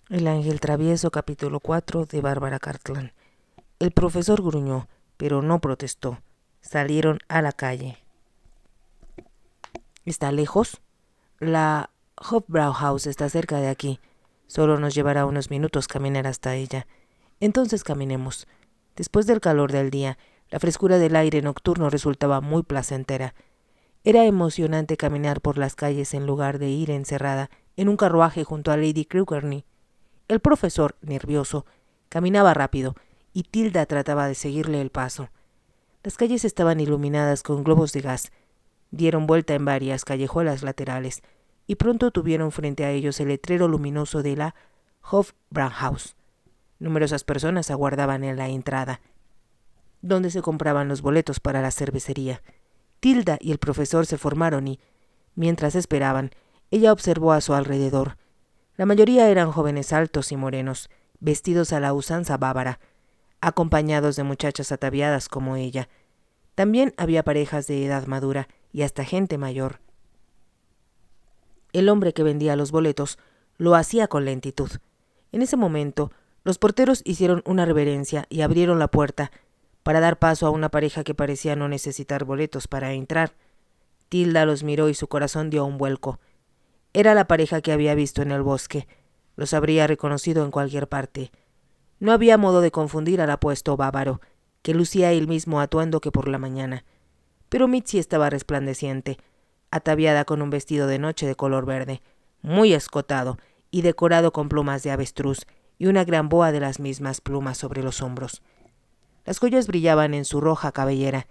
El ángel travieso, capítulo 4 de Bárbara Cartland. El profesor gruñó, pero no protestó. Salieron a la calle. ¿Está lejos? La Hofbrauhaus está cerca de aquí. Solo nos llevará unos minutos caminar hasta ella. Entonces caminemos. Después del calor del día, la frescura del aire nocturno resultaba muy placentera. Era emocionante caminar por las calles en lugar de ir encerrada en un carruaje junto a Lady Crewkerney. El profesor, nervioso, caminaba rápido, y Tilda trataba de seguirle el paso. Las calles estaban iluminadas con globos de gas. Dieron vuelta en varias callejuelas laterales, y pronto tuvieron frente a ellos el letrero luminoso de la Hofbrauhaus. Numerosas personas aguardaban en la entrada, donde se compraban los boletos para la cervecería. Tilda y el profesor se formaron y, mientras esperaban, ella observó a su alrededor. La mayoría eran jóvenes altos y morenos, vestidos a la usanza bávara, acompañados de muchachas ataviadas como ella. También había parejas de edad madura y hasta gente mayor. El hombre que vendía los boletos lo hacía con lentitud. En ese momento, los porteros hicieron una reverencia y abrieron la puerta para dar paso a una pareja que parecía no necesitar boletos para entrar. Tilda los miró y su corazón dio un vuelco. Era la pareja que había visto en el bosque. Los habría reconocido en cualquier parte. No había modo de confundir al apuesto bávaro, que lucía el mismo atuendo que por la mañana. Pero Mitzi estaba resplandeciente, ataviada con un vestido de noche de color verde, muy escotado y decorado con plumas de avestruz y una gran boa de las mismas plumas sobre los hombros. Las joyas brillaban en su roja cabellera,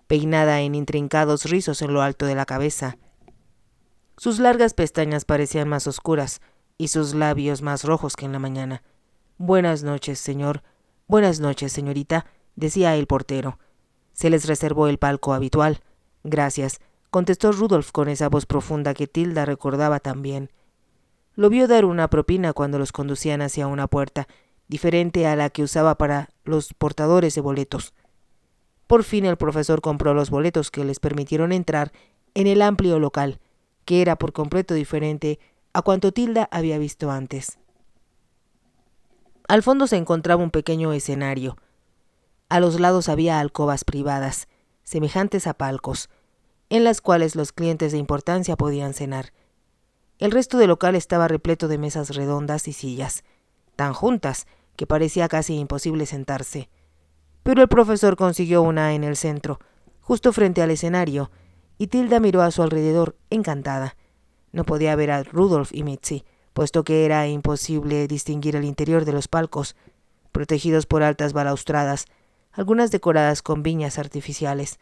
peinada en intrincados rizos en lo alto de la cabeza. Sus largas pestañas parecían más oscuras y sus labios más rojos que en la mañana. «Buenas noches, señor. Buenas noches, señorita», decía el portero. «Se les reservó el palco habitual». «Gracias», contestó Rudolf con esa voz profunda que Tilda recordaba también. Lo vio dar una propina cuando los conducían hacia una puerta, diferente a la que usaba para los portadores de boletos. Por fin el profesor compró los boletos que les permitieron entrar en el amplio local, que era por completo diferente a cuanto Tilda había visto antes. Al fondo se encontraba un pequeño escenario. A los lados había alcobas privadas, semejantes a palcos, en las cuales los clientes de importancia podían cenar. El resto del local estaba repleto de mesas redondas y sillas, tan juntas que parecía casi imposible sentarse. Pero el profesor consiguió una en el centro, justo frente al escenario, y Tilda miró a su alrededor, encantada. No podía ver a Rudolf y Mitzi, puesto que era imposible distinguir el interior de los palcos, protegidos por altas balaustradas, algunas decoradas con viñas artificiales.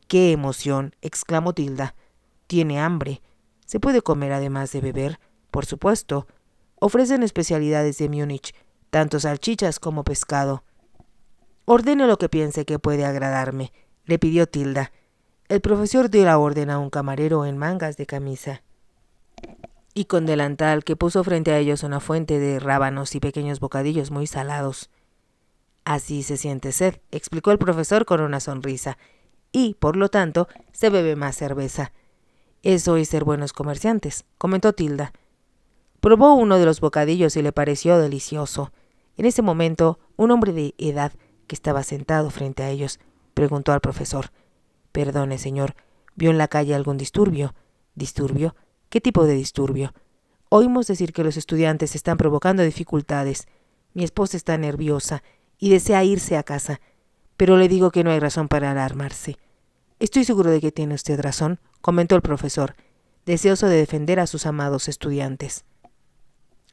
¡Qué emoción!, exclamó Tilda. «¿Tiene hambre? ¿Se puede comer además de beber?» «Por supuesto. Ofrecen especialidades de Múnich, tanto salchichas como pescado». «Ordene lo que piense que puede agradarme», le pidió Tilda. El profesor dio la orden a un camarero en mangas de camisa y con delantal que puso frente a ellos una fuente de rábanos y pequeños bocadillos muy salados. «Así se siente sed», explicó el profesor con una sonrisa, «y, por lo tanto, se bebe más cerveza». «Eso es ser buenos comerciantes», comentó Tilda. Probó uno de los bocadillos y le pareció delicioso. En ese momento, un hombre de edad que estaba sentado frente a ellos preguntó al profesor: «Perdone, señor, ¿vio en la calle algún disturbio?» «¿Disturbio? ¿Qué tipo de disturbio?» «Oímos decir que los estudiantes están provocando dificultades. Mi esposa está nerviosa y desea irse a casa, pero le digo que no hay razón para alarmarse». «Estoy seguro de que tiene usted razón», comentó el profesor, deseoso de defender a sus amados estudiantes.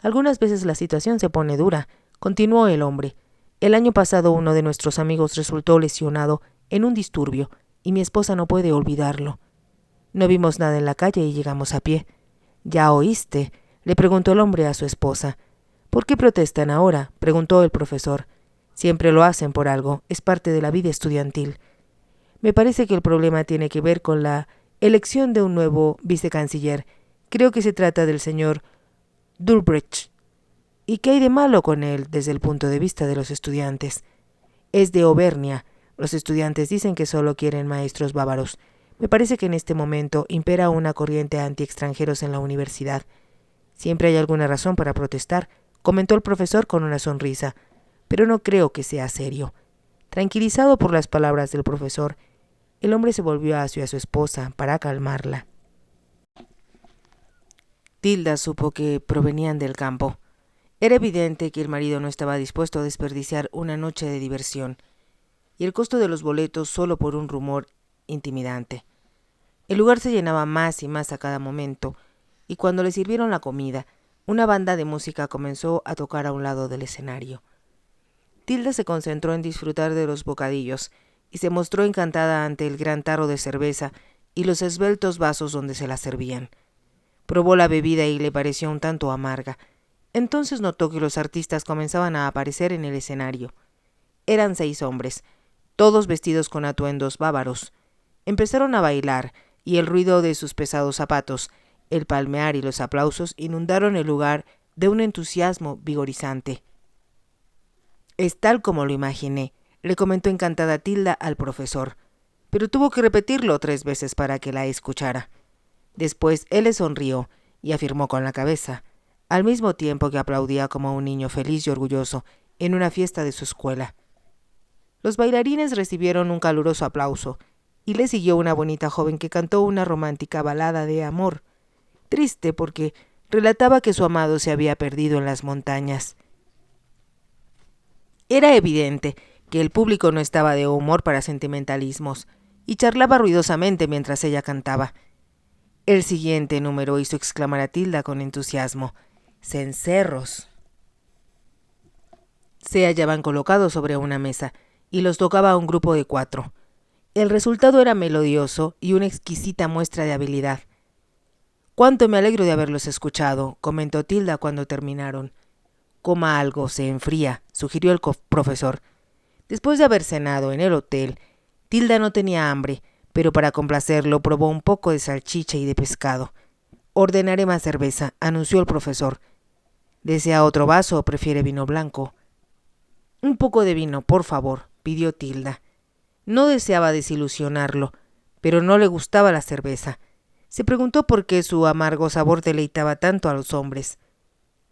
«Algunas veces la situación se pone dura», continuó el hombre. «El año pasado uno de nuestros amigos resultó lesionado en un disturbio y mi esposa no puede olvidarlo. No vimos nada en la calle y llegamos a pie». «¿Ya oíste?», le preguntó el hombre a su esposa. «¿Por qué protestan ahora?», preguntó el profesor. «Siempre lo hacen por algo, es parte de la vida estudiantil. Me parece que el problema tiene que ver con la elección de un nuevo vicecanciller. Creo que se trata del señor Durbrecht. ¿Y qué hay de malo con él desde el punto de vista de los estudiantes? Es de Auvernia. Los estudiantes dicen que solo quieren maestros bávaros. Me parece que en este momento impera una corriente anti-extranjeros en la universidad. Siempre hay alguna razón para protestar», comentó el profesor con una sonrisa, pero no creo que sea serio. Tranquilizado por las palabras del profesor, el hombre se volvió hacia su esposa para calmarla. Tilda supo que provenían del campo. Era evidente que el marido no estaba dispuesto a desperdiciar una noche de diversión, y el costo de los boletos solo por un rumor intimidante. El lugar se llenaba más y más a cada momento, y cuando le sirvieron la comida, una banda de música comenzó a tocar a un lado del escenario. Tilda se concentró en disfrutar de los bocadillos y se mostró encantada ante el gran tarro de cerveza y los esbeltos vasos donde se la servían. Probó la bebida y le pareció un tanto amarga. Entonces notó que los artistas comenzaban a aparecer en el escenario. Eran 6 hombres, todos vestidos con atuendos bávaros. Empezaron a bailar, y el ruido de sus pesados zapatos, el palmear y los aplausos inundaron el lugar de un entusiasmo vigorizante. «Es tal como lo imaginé», le comentó encantada Tilda al profesor, pero tuvo que repetirlo 3 veces para que la escuchara. Después él le sonrió y afirmó con la cabeza, al mismo tiempo que aplaudía como un niño feliz y orgulloso en una fiesta de su escuela. Los bailarines recibieron un caluroso aplauso, y le siguió una bonita joven que cantó una romántica balada de amor, triste porque relataba que su amado se había perdido en las montañas. Era evidente que el público no estaba de humor para sentimentalismos, y charlaba ruidosamente mientras ella cantaba. El siguiente número hizo exclamar a Tilda con entusiasmo: «¡Cencerros!». Se hallaban colocados sobre una mesa, y los tocaba un grupo de 4. El resultado era melodioso y una exquisita muestra de habilidad. «Cuánto me alegro de haberlos escuchado», comentó Tilda cuando terminaron. «Coma algo, se enfría», sugirió el profesor. Después de haber cenado en el hotel, Tilda no tenía hambre, pero para complacerlo probó un poco de salchicha y de pescado. «Ordenaré más cerveza», anunció el profesor. «¿Desea otro vaso o prefiere vino blanco?» «Un poco de vino, por favor», pidió Tilda. No deseaba desilusionarlo, pero no le gustaba la cerveza. Se preguntó por qué su amargo sabor deleitaba tanto a los hombres.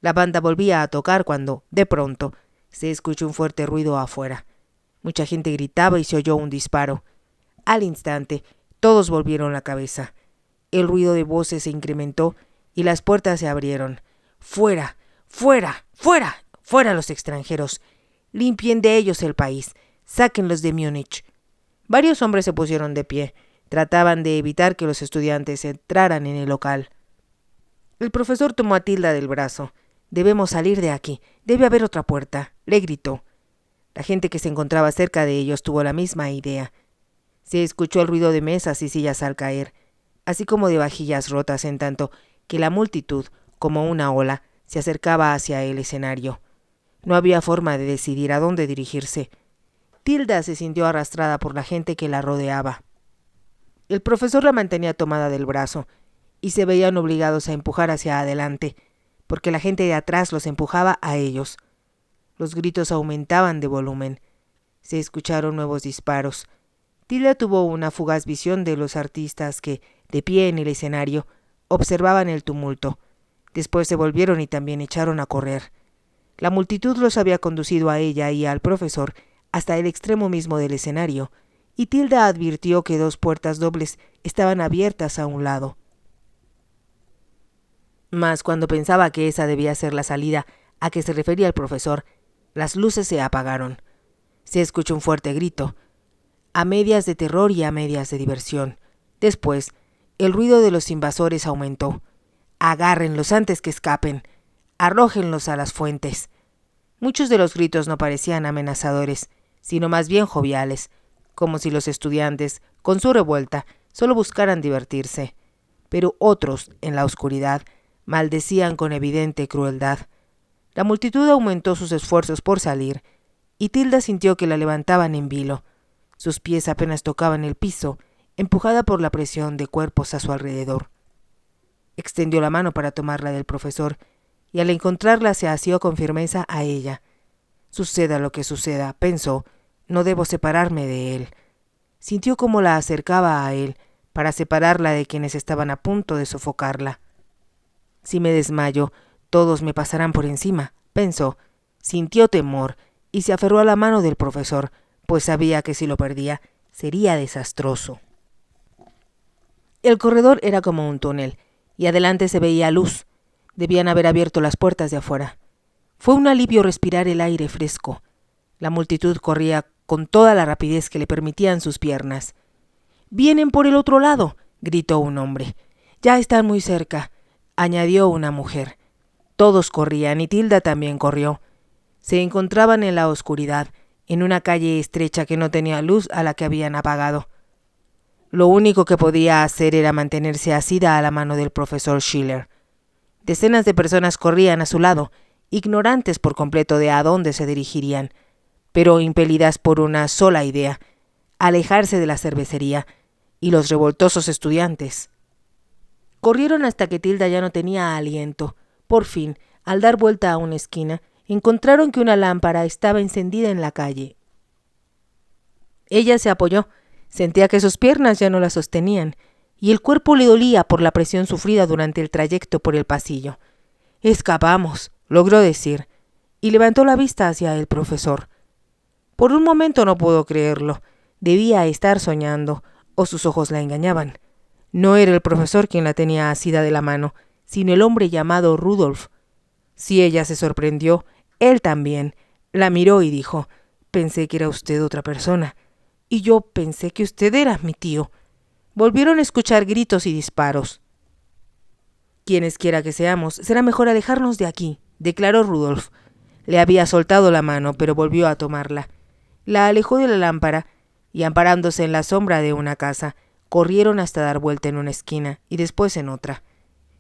La banda volvía a tocar cuando, de pronto, se escuchó un fuerte ruido afuera. Mucha gente gritaba y se oyó un disparo. Al instante, todos volvieron la cabeza. El ruido de voces se incrementó y las puertas se abrieron. «¡Fuera! ¡Fuera! ¡Fuera! ¡Fuera los extranjeros! Limpien de ellos el país. Sáquenlos de Múnich». Varios hombres se pusieron de pie. Trataban de evitar que los estudiantes entraran en el local. El profesor tomó a Tilda del brazo. «Debemos salir de aquí. Debe haber otra puerta», le gritó. La gente que se encontraba cerca de ellos tuvo la misma idea. Se escuchó el ruido de mesas y sillas al caer, así como de vajillas rotas, en tanto que la multitud, como una ola, se acercaba hacia el escenario. No había forma de decidir a dónde dirigirse. Tilda se sintió arrastrada por la gente que la rodeaba. El profesor la mantenía tomada del brazo, y se veían obligados a empujar hacia adelante, porque la gente de atrás los empujaba a ellos. Los gritos aumentaban de volumen. Se escucharon nuevos disparos. Tilda tuvo una fugaz visión de los artistas que, de pie en el escenario, observaban el tumulto. Después se volvieron y también echaron a correr. La multitud los había conducido a ella y al profesor hasta el extremo mismo del escenario, y Tilda advirtió que 2 puertas dobles estaban abiertas a un lado. Mas cuando pensaba que esa debía ser la salida a que se refería el profesor, las luces se apagaron. Se escuchó un fuerte grito, a medias de terror y a medias de diversión. Después, el ruido de los invasores aumentó. «Agárrenlos antes que escapen. Arrójenlos a las fuentes». Muchos de los gritos no parecían amenazadores, sino más bien joviales, como si los estudiantes, con su revuelta, solo buscaran divertirse. Pero otros, en la oscuridad, maldecían con evidente crueldad. La multitud aumentó sus esfuerzos por salir, y Tilda sintió que la levantaban en vilo. Sus pies apenas tocaban el piso, empujada por la presión de cuerpos a su alrededor. Extendió la mano para tomarla del profesor, y al encontrarla se asió con firmeza a ella. «Suceda lo que suceda», pensó, «no debo separarme de él». Sintió cómo la acercaba a él, para separarla de quienes estaban a punto de sofocarla. «Si me desmayo, todos me pasarán por encima», pensó, sintió temor y se aferró a la mano del profesor, pues sabía que si lo perdía sería desastroso. El corredor era como un túnel, y adelante se veía luz. Debían haber abierto las puertas de afuera. Fue un alivio respirar el aire fresco. La multitud corría con toda la rapidez que le permitían sus piernas. «¡Vienen por el otro lado!», gritó un hombre. «Ya están muy cerca», añadió una mujer. Todos corrían y Tilda también corrió. Se encontraban en la oscuridad, en una calle estrecha que no tenía luz a la que habían apagado. Lo único que podía hacer era mantenerse asida a la mano del profesor Schiller. Decenas de personas corrían a su lado, ignorantes por completo de a dónde se dirigirían, pero impelidas por una sola idea: alejarse de la cervecería y los revoltosos estudiantes. Corrieron hasta que Tilda ya no tenía aliento. Por fin, al dar vuelta a una esquina, encontraron que una lámpara estaba encendida en la calle. Ella se apoyó, sentía que sus piernas ya no la sostenían, y el cuerpo le dolía por la presión sufrida durante el trayecto por el pasillo. «Escapamos», logró decir, y levantó la vista hacia el profesor. Por un momento no pudo creerlo. Debía estar soñando, o sus ojos la engañaban. No era el profesor quien la tenía asida de la mano, sino el hombre llamado Rudolf. Si ella se sorprendió, él también. La miró y dijo: «Pensé que era usted otra persona. Y yo pensé que usted era mi tío». Volvieron a escuchar gritos y disparos. «Quienes quiera que seamos, será mejor alejarnos de aquí», declaró Rudolf. Le había soltado la mano, pero volvió a tomarla. La alejó de la lámpara y, amparándose en la sombra de una casa, corrieron hasta dar vuelta en una esquina y después en otra.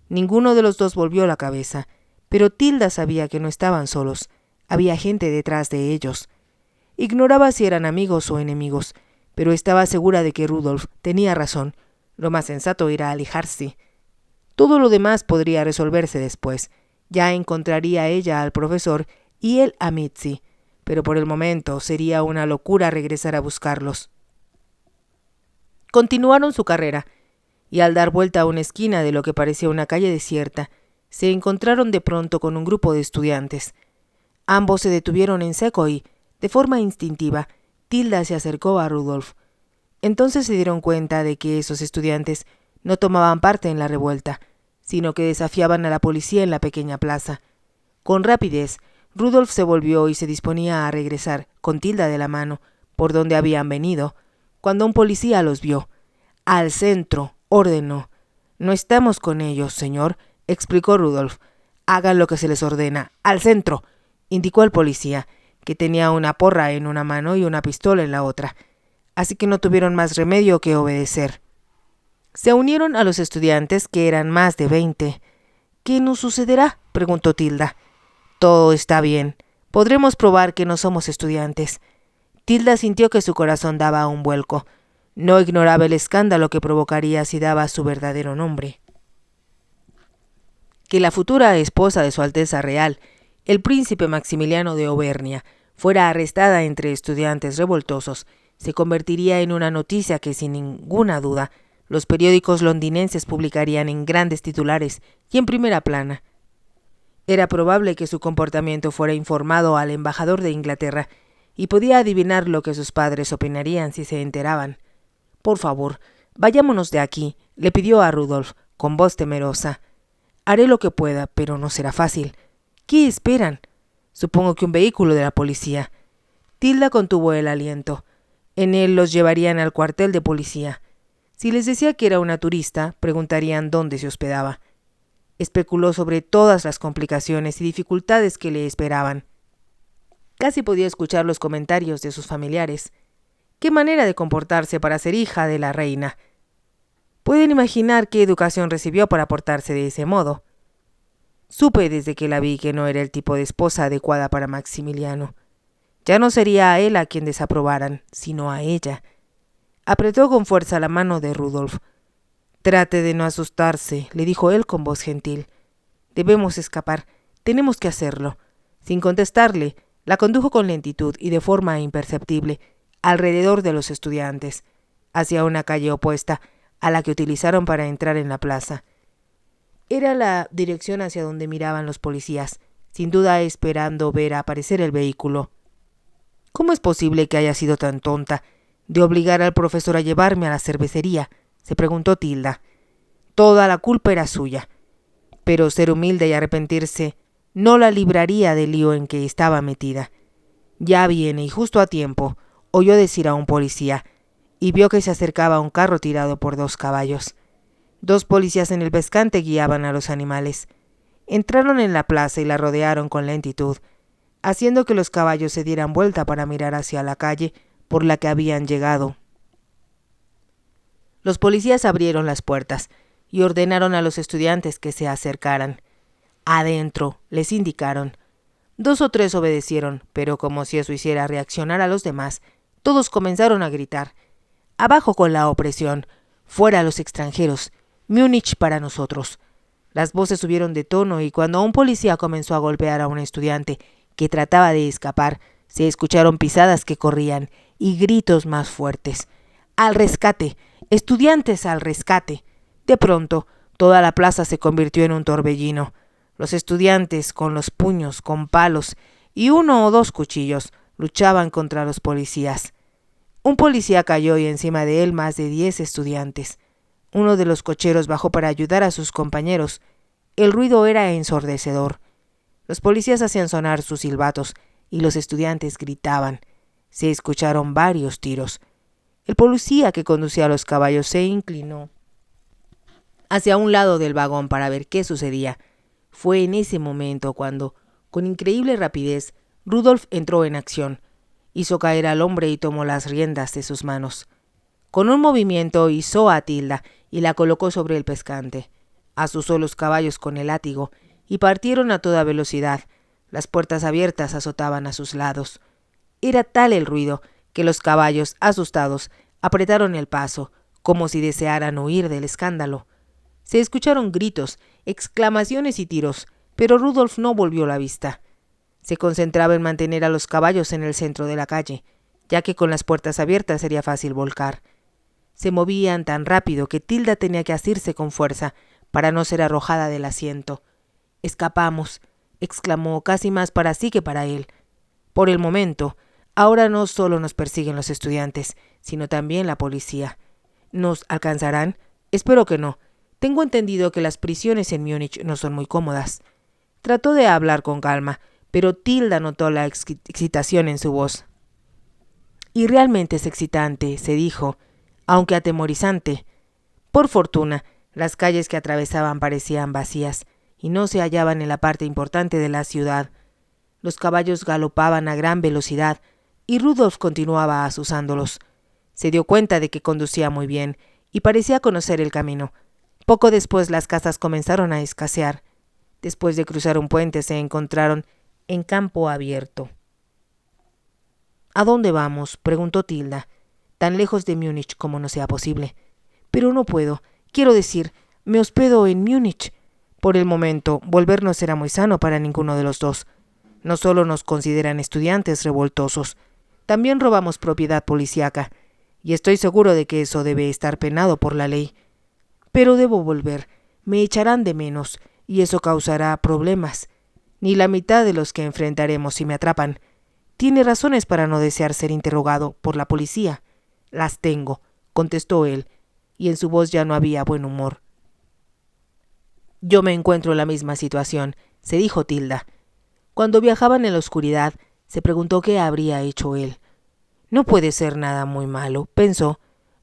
Ninguno de los dos volvió la cabeza, pero Tilda sabía que no estaban solos. Había gente detrás de ellos. Ignoraba si eran amigos o enemigos, pero estaba segura de que Rudolf tenía razón. Lo más sensato era alejarse. Todo lo demás podría resolverse después. Ya encontraría ella al profesor y él a Mitzi, pero por el momento sería una locura regresar a buscarlos. Continuaron su carrera, y al dar vuelta a una esquina de lo que parecía una calle desierta, se encontraron de pronto con un grupo de estudiantes. Ambos se detuvieron en seco y, de forma instintiva, Tilda se acercó a Rudolf. Entonces se dieron cuenta de que esos estudiantes no tomaban parte en la revuelta, sino que desafiaban a la policía en la pequeña plaza. Con rapidez, Rudolf se volvió y se disponía a regresar, con Tilda de la mano, por donde habían venido, cuando un policía los vio. «Al centro», ordenó. «No estamos con ellos, señor», explicó Rudolf. «Hagan lo que se les ordena. ¡Al centro!», indicó el policía, que tenía una porra en una mano y una pistola en la otra. Así que no tuvieron más remedio que obedecer. Se unieron a los estudiantes, que eran más de 20. «¿Qué nos sucederá?», preguntó Tilda. «Todo está bien. Podremos probar que no somos estudiantes». Tilda sintió que su corazón daba un vuelco. No ignoraba el escándalo que provocaría si daba su verdadero nombre. Que la futura esposa de Su Alteza Real, el príncipe Maximiliano de Auvernia, fuera arrestada entre estudiantes revoltosos, se convertiría en una noticia que, sin ninguna duda, los periódicos londinenses publicarían en grandes titulares y en primera plana. Era probable que su comportamiento fuera informado al embajador de Inglaterra, y podía adivinar lo que sus padres opinarían si se enteraban. «Por favor, vayámonos de aquí», le pidió a Rudolf, con voz temerosa. «Haré lo que pueda, pero no será fácil». «¿Qué esperan?». «Supongo que un vehículo de la policía». Tilda contuvo el aliento. En él los llevarían al cuartel de policía. Si les decía que era una turista, preguntarían dónde se hospedaba. Especuló sobre todas las complicaciones y dificultades que le esperaban. Casi podía escuchar los comentarios de sus familiares. «¿Qué manera de comportarse para ser hija de la reina?». Pueden imaginar qué educación recibió para portarse de ese modo. Supe desde que la vi que no era el tipo de esposa adecuada para Maximiliano. Ya no sería a él a quien desaprobaran, sino a ella. Apretó con fuerza la mano de Rudolf. «Trate de no asustarse», le dijo él con voz gentil. «Debemos escapar. Tenemos que hacerlo». Sin contestarle, la condujo con lentitud y de forma imperceptible alrededor de los estudiantes, hacia una calle opuesta a la que utilizaron para entrar en la plaza. Era la dirección hacia donde miraban los policías, sin duda esperando ver aparecer el vehículo. ¿Cómo es posible que haya sido tan tonta de obligar al profesor a llevarme a la cervecería?, se preguntó Tilda. Toda la culpa era suya, pero ser humilde y arrepentirse no la libraría del lío en que estaba metida. Ya viene, y justo a tiempo, oyó decir a un policía, y vio que se acercaba un carro tirado por 2 caballos. 2 policías en el pescante guiaban a los animales. Entraron en la plaza y la rodearon con lentitud, haciendo que los caballos se dieran vuelta para mirar hacia la calle por la que habían llegado. Los policías abrieron las puertas y ordenaron a los estudiantes que se acercaran. «Adentro», les indicaron. 2 o 3 obedecieron, pero como si eso hiciera reaccionar a los demás, todos comenzaron a gritar: «Abajo con la opresión, fuera los extranjeros, Múnich para nosotros». Las voces subieron de tono y cuando un policía comenzó a golpear a un estudiante que trataba de escapar, se escucharon pisadas que corrían y gritos más fuertes. «¡Al rescate! ¡Estudiantes al rescate!». De pronto, toda la plaza se convirtió en un torbellino. Los estudiantes, con los puños, con palos y 1 o 2 cuchillos, luchaban contra los policías. Un policía cayó y encima de él más de 10 estudiantes. Uno de los cocheros bajó para ayudar a sus compañeros. El ruido era ensordecedor. Los policías hacían sonar sus silbatos y los estudiantes gritaban. Se escucharon varios tiros. El policía que conducía a los caballos se inclinó hacia un lado del vagón para ver qué sucedía. Fue en ese momento cuando, con increíble rapidez, Rudolf entró en acción. Hizo caer al hombre y tomó las riendas de sus manos. Con un movimiento izó a Tilda y la colocó sobre el pescante. Azuzó los caballos con el látigo y partieron a toda velocidad. Las puertas abiertas azotaban a sus lados. Era tal el ruido que los caballos, asustados, apretaron el paso, como si desearan huir del escándalo. Se escucharon gritos, exclamaciones y tiros, pero Rudolf no volvió la vista. Se concentraba en mantener a los caballos en el centro de la calle, ya que con las puertas abiertas sería fácil volcar. Se movían tan rápido que Tilda tenía que asirse con fuerza para no ser arrojada del asiento. «Escapamos», exclamó, casi más para sí que para él. «Por el momento, ahora no solo nos persiguen los estudiantes, sino también la policía. ¿Nos alcanzarán? Espero que no. Tengo entendido que las prisiones en Múnich no son muy cómodas». Trató de hablar con calma, pero Tilda notó la excitación en su voz. «Y realmente es excitante», se dijo, aunque atemorizante. Por fortuna, las calles que atravesaban parecían vacías y no se hallaban en la parte importante de la ciudad. Los caballos galopaban a gran velocidad y Rudolf continuaba azuzándolos. Se dio cuenta de que conducía muy bien y parecía conocer el camino. Poco después las casas comenzaron a escasear. Después de cruzar un puente se encontraron en campo abierto. «¿A dónde vamos?», preguntó Tilda. «Tan lejos de Múnich como no sea posible». «Pero no puedo. Quiero decir, me hospedo en Múnich». «Por el momento, volver no será muy sano para ninguno de los dos. No solo nos consideran estudiantes revoltosos, también robamos propiedad policíaca, y estoy seguro de que eso debe estar penado por la ley. Pero debo volver. Me echarán de menos, y eso causará problemas. Ni la mitad de los que enfrentaremos si me atrapan. Tiene razones para no desear ser interrogado por la policía». «Las tengo», contestó él, y en su voz ya no había buen humor. «Yo me encuentro en la misma situación», se dijo Tilda. Cuando viajaban en la oscuridad, se preguntó qué habría hecho él. «No puede ser nada muy malo», pensó.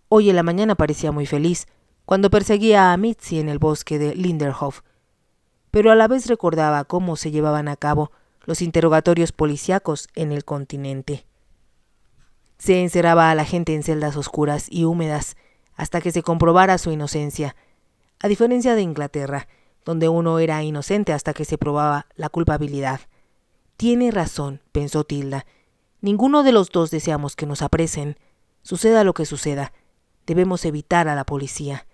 Hoy en la mañana parecía muy feliz, cuando perseguía a Mitzi en el bosque de Linderhof. Pero a la vez recordaba cómo se llevaban a cabo los interrogatorios policíacos en el continente. Se encerraba a la gente en celdas oscuras y húmedas hasta que se comprobara su inocencia, a diferencia de Inglaterra, donde uno era inocente hasta que se probaba la culpabilidad. «Tiene razón», pensó Tilda. «Ninguno de los dos deseamos que nos apresen. Suceda lo que suceda, debemos evitar a la policía».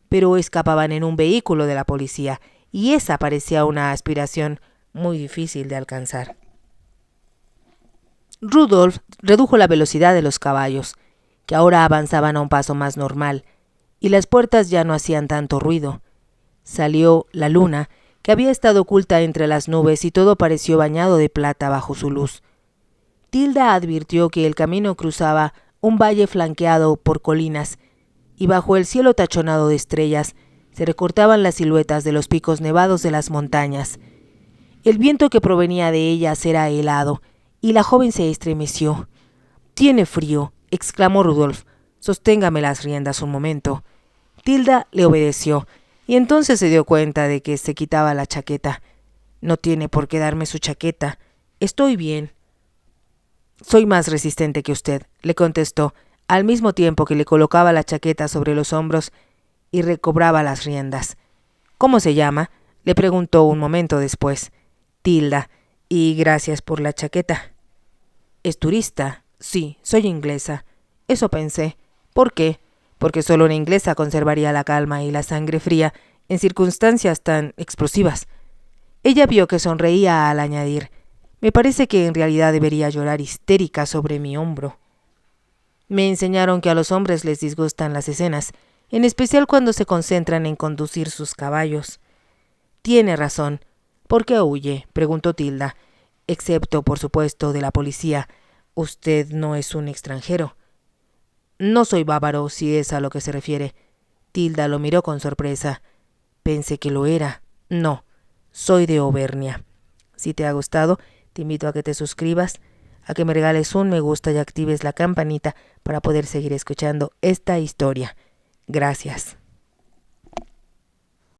Pero escapaban en un vehículo de la policía, y esa parecía una aspiración muy difícil de alcanzar. Rudolf redujo la velocidad de los caballos, que ahora avanzaban a un paso más normal, y las puertas ya no hacían tanto ruido. Salió la luna, que había estado oculta entre las nubes y todo pareció bañado de plata bajo su luz. Tilda advirtió que el camino cruzaba un valle flanqueado por colinas, y bajo el cielo tachonado de estrellas se recortaban las siluetas de los picos nevados de las montañas. El viento que provenía de ellas era helado, y la joven se estremeció. «Tiene frío», exclamó Rudolf. «Sosténgame las riendas un momento». Tilda le obedeció, y entonces se dio cuenta de que se quitaba la chaqueta. «No tiene por qué darme su chaqueta. Estoy bien». «Soy más resistente que usted», le contestó, al mismo tiempo que le colocaba la chaqueta sobre los hombros y recobraba las riendas. «¿Cómo se llama?», le preguntó un momento después. «Tilda. Y gracias por la chaqueta». «¿Es turista?» «Sí, soy inglesa». «Eso pensé». «¿Por qué?» «Porque solo una inglesa conservaría la calma y la sangre fría en circunstancias tan explosivas». Ella vio que sonreía al añadir: «Me parece que en realidad debería llorar histérica sobre mi hombro». «Me enseñaron que a los hombres les disgustan las escenas, en especial cuando se concentran en conducir sus caballos». «Tiene razón». «¿Por qué huye?», preguntó Tilda. «Excepto, por supuesto, de la policía. Usted no es un extranjero». «No soy bávaro, si es a lo que se refiere». Tilda lo miró con sorpresa. «Pensé que lo era». «No, soy de Auvernia». Si te ha gustado, te invito a que te suscribas, a que me regales un me gusta y actives la campanita para poder seguir escuchando esta historia. Gracias.